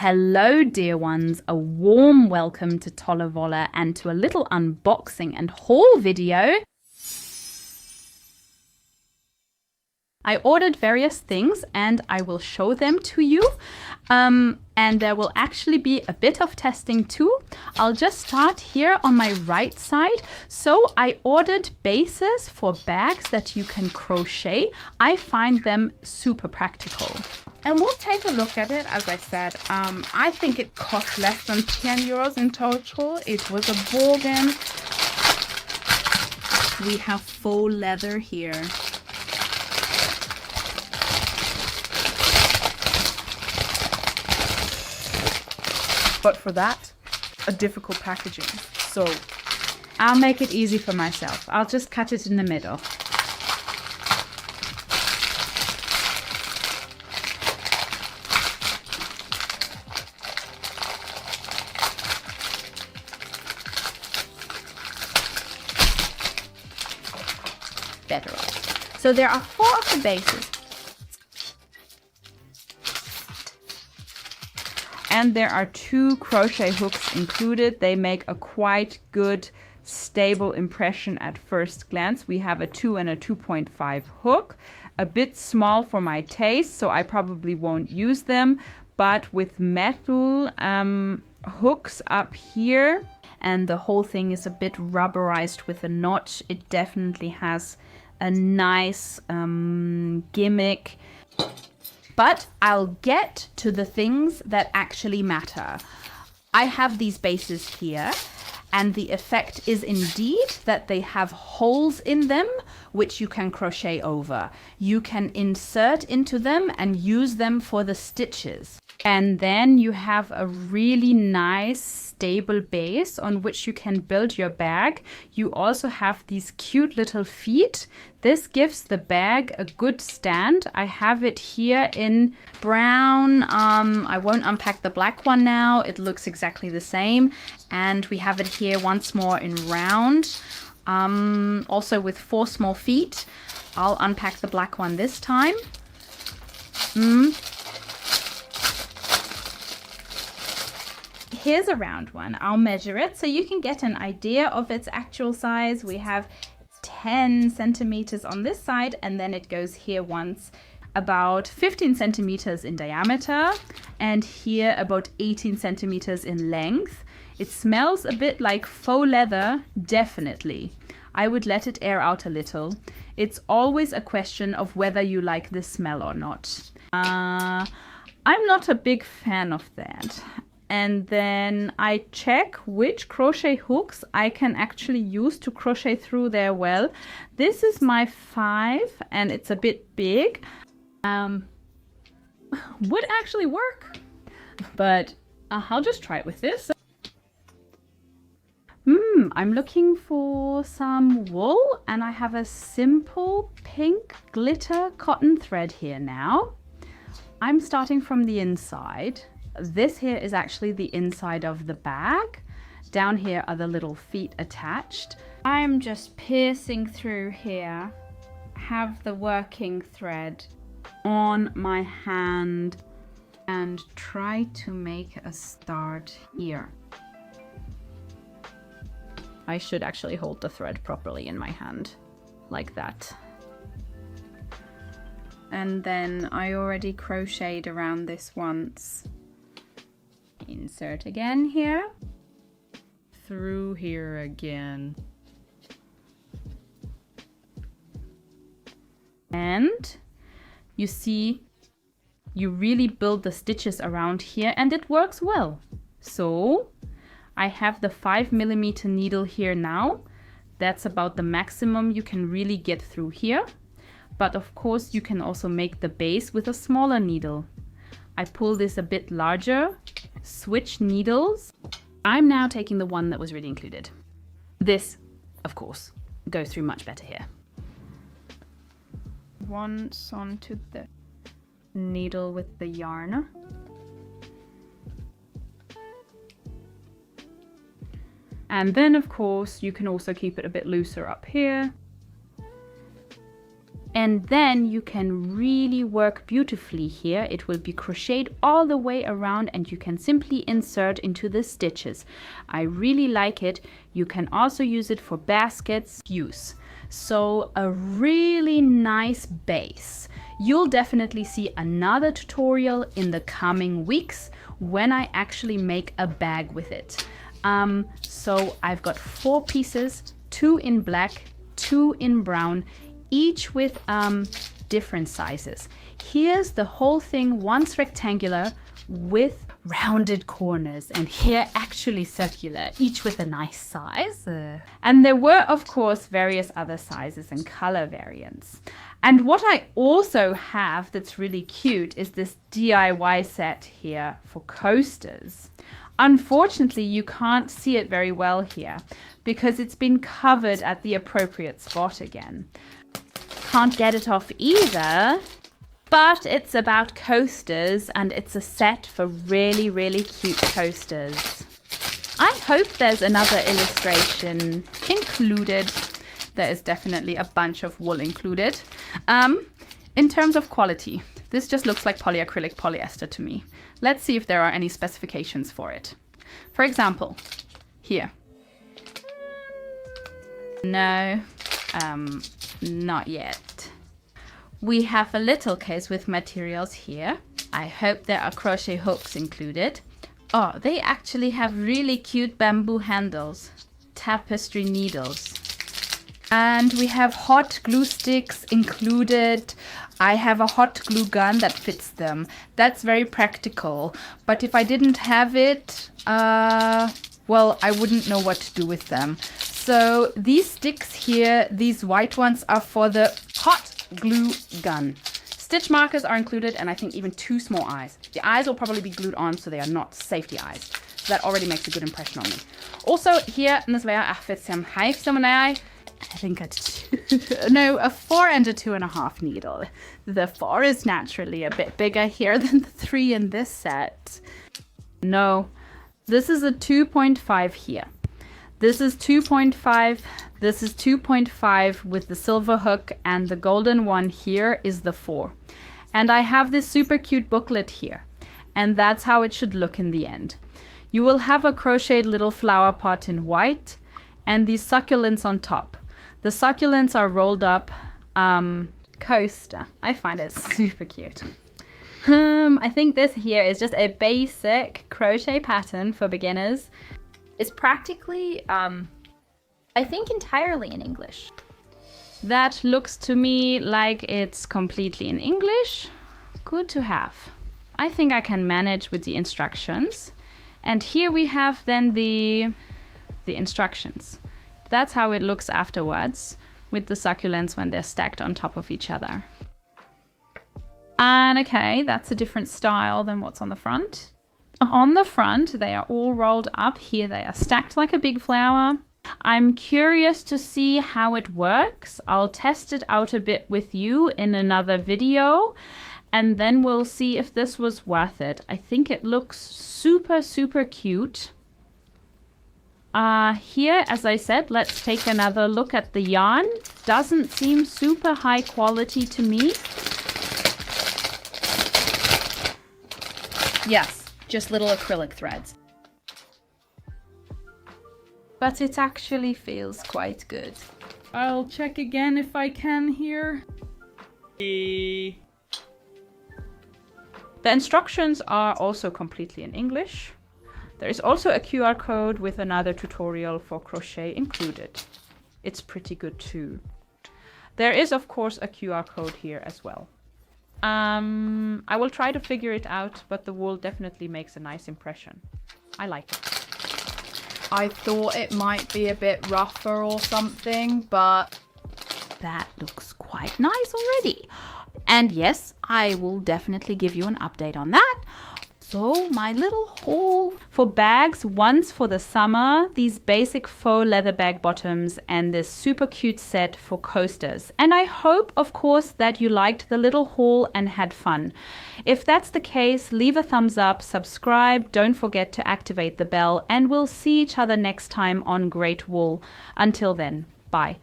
Hello dear ones, a warm welcome to Tollavolla and to a little unboxing and haul video. I ordered various things and I will show them to you. And there will actually be a bit of testing too. I'll just start here on my right side. So I ordered bases for bags that you can crochet. I find them super practical. And we'll take a look at it. As I said, I think it cost less than 10 euros in total. It was a bargain. We have faux leather here. But for that, a difficult packaging. So I'll make it easy for myself. I'll just cut it in the middle. Better off. So there are 4 of the bases. And there are 2 crochet hooks included. They make a quite good stable impression at first glance. We have a 2 and a 2.5 hook, a bit small for my taste, so I probably won't use them, but with metal hooks up here, and the whole thing is a bit rubberized with a notch. It definitely has a nice gimmick. But I'll get to the things that actually matter. I have these bases here, and the effect is indeed that they have holes in them, which you can crochet over. You can insert into them and use them for the stitches. And then you have a really nice stable base on which you can build your bag. You also have these cute little feet. This gives the bag a good stand. I have it here in brown. I won't unpack the black one now. It looks exactly the same. And we have it here once more in round. Also with 4 small feet. I'll unpack the black one this time. Here's a round one. I'll measure it so you can get an idea of its actual size. We have 10 centimeters on this side, and then it goes here once, about 15 centimeters in diameter, and here about 18 centimeters in length. It smells a bit like faux leather, definitely. I would let it air out a little. It's always a question of whether you like the smell or not. I'm not a big fan of that. And then I check which crochet hooks I can actually use to crochet through there well. This is my 5 and it's a bit big. Would actually work, but I'll just try it with this. I'm looking for some wool, and I have a simple pink glitter cotton thread here now. I'm starting from the inside. This here is actually the inside of the bag. Down here are the little feet attached. I'm just piercing through here, have the working thread on my hand, and try to make a start here. I should actually hold the thread properly in my hand, like that. And then I already crocheted around this once. Insert again here, through here again, and you see you really build the stitches around here, and it works well. So I have the 5mm needle here now. That's about the maximum you can really get through here, but of course you can also make the base with a smaller needle. I pull this a bit larger, switch needles. I'm now taking the one that was really included. This, of course, goes through much better here. Once onto the needle with the yarn. And then, of course, you can also keep it a bit looser up here. And then you can really work beautifully here. It will be crocheted all the way around and you can simply insert into the stitches. I really like it. You can also use it for baskets use. So a really nice base. You'll definitely see another tutorial in the coming weeks when I actually make a bag with it. So I've got 4 pieces, 2 in black, 2 in brown, each with different sizes. Here's the whole thing once rectangular with rounded corners, and here actually circular, each with a nice size. And there were of course various other sizes and color variants. And what I also have that's really cute is this DIY set here for coasters. Unfortunately, you can't see it very well here because it's been covered at the appropriate spot again. Can't get it off either, but it's about coasters and it's a set for really, really cute coasters. I hope there's another illustration included. There is definitely a bunch of wool included. In terms of quality, this just looks like polyacrylic polyester to me. Let's see if there are any specifications for it. For example, here. No, not yet. We have a little case with materials here. I hope there are crochet hooks included. Oh, they actually have really cute bamboo handles, tapestry needles. And we have hot glue sticks included. I have a hot glue gun that fits them. That's very practical. But if I didn't have it, well, I wouldn't know what to do with them. So these sticks here, these white ones, are for the hot glue gun. Stitch markers are included, and I think even 2 small eyes. The eyes will probably be glued on, so they are not safety eyes. So that already makes a good impression on me. Also here, this way I fit some hive some I think a 4 and a 2.5 needle. The 4 is naturally a bit bigger here than the 3 in this set. No, this is a 2.5 here. This is 2.5. This is 2.5 with the silver hook, and the golden one here is the 4. And I have this super cute booklet here, and that's how it should look in the end. You will have a crocheted little flower pot in white and these succulents on top. The succulents are rolled up coaster. I find it super cute. I think this here is just a basic crochet pattern for beginners. It's practically, I think, entirely in English. That looks to me like it's completely in English. Good to have. I think I can manage with the instructions. And here we have then the instructions. That's how it looks afterwards with the succulents when they're stacked on top of each other. And okay, that's a different style than what's on the front. On the front, they are all rolled up. Here they are stacked like a big flower. I'm curious to see how it works. I'll test it out a bit with you in another video, and then we'll see if this was worth it. I think it looks super, super cute. Here, as I said, let's take another look at the yarn. Doesn't seem super high quality to me. Yes, just little acrylic threads. But it actually feels quite good. I'll check again if I can here. The instructions are also completely in English. There is also a QR code with another tutorial for crochet included. It's pretty good too. There is of course a QR code here as well. I will try to figure it out, but the wool definitely makes a nice impression. I like it. I thought it might be a bit rougher or something, but that looks quite nice already. And yes, I will definitely give you an update on that. So my little haul for bags, one's for the summer, these basic faux leather bag bottoms, and this super cute set for coasters. And I hope, of course, that you liked the little haul and had fun. If that's the case, leave a thumbs up, subscribe, don't forget to activate the bell, and we'll see each other next time on Great Wool. Until then, bye.